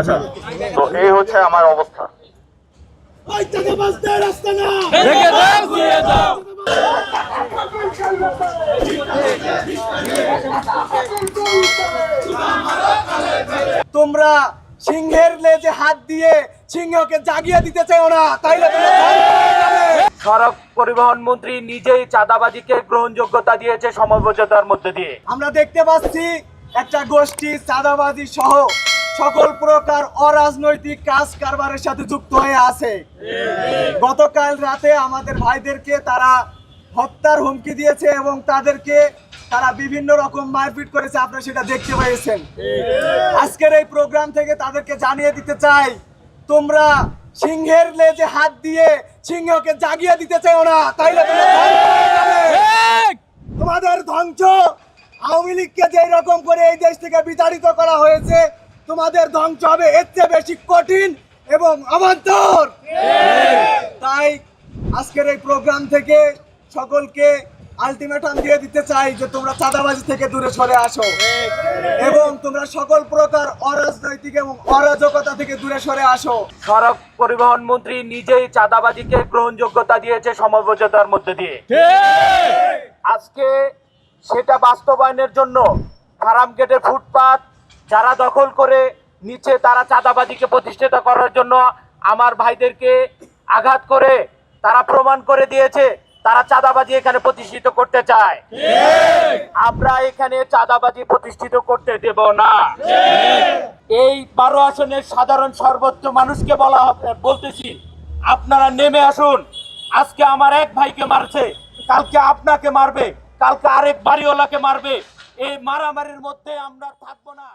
আচ্ছা, তো এই হচ্ছে আমার অবস্থা। তোমরা সিংহের লেজে হাত দিয়ে সিংহকে জাগিয়ে দিতে চাও না, তাইলে সড়ক পরিবহন মন্ত্রী নিজেই চাঁদাবাজিকে গ্রহণযোগ্যতা দিয়েছে সমঝোতার মধ্যে দিয়ে। আমরা দেখতে পাচ্ছি একটা গোষ্ঠী চাঁদাবাজি সহ সকল প্রকার অরাজনৈতিক কাজ কারবারের সাথে যুক্ত হয়ে আছে। গতকাল রাতে আমাদের ভাইদেরকে তারা হত্যার হুমকি দিয়েছে এবং তারা বিভিন্ন রকম মারপিট করেছে, আপনারা সেটা দেখতে পেয়েছেন। আজকের এই প্রোগ্রাম থেকে তাদেরকে জানিয়ে দিতে চাই, তোমরা সিংহের লেজে হাত দিয়ে সিংহকে জাগিয়ে দিতে চাও না, তাইলে তোমাদের ধ্বংস। আওয়ামী লীগকে যেই রকম করে এই দেশ থেকে বিতাড়িত করা হয়েছে, তোমাদের ধ্বংস হবে এর চেয়ে বেশি কঠিন এবং অবান্তর। তাই আজকের এই প্রোগ্রাম থেকে সকলকে আলটিমেটাম দিয়ে দিতে চাই যে তোমরা চাঁদাবাজি থেকে দূরে সরে আসো এবং তোমরা সকল প্রকার অরাজনৈতিক এবং অরাজকতা থেকে দূরে সরে আসো। সড়ক পরিবহন মন্ত্রী নিজেই চাঁদাবাজিকে গ্রহণযোগ্যতা দিয়েছে সমঝোতার মধ্যে দিয়ে। আজকে সেটা বাস্তবায়নের জন্য ফার্ম গেটের ফুটপাত যারা দখল করে নিচে, তারা চাঁদাবাজিকে প্রতিষ্ঠিত করার জন্য আমার ভাইদেরকে আঘাত করে তারা প্রমাণ করে দিয়েছে তারা চাঁদাবাজি এখানে প্রতিষ্ঠিত করতে চায়। আমরা এখানে চাঁদাবাজি প্রতিষ্ঠিত করতে দেব না। এই 12 আসনের সাধারণ সর্বোচ্চ মানুষকে বলতেছি, আপনারা নেমে আসুন। আজকে আমার এক ভাইকে মারছে, কালকে আপনাকে মারবে, কালকে আরেক বাড়িওয়ালাকে মারবে। এই মারামারির মধ্যে আমরা থাকবো না।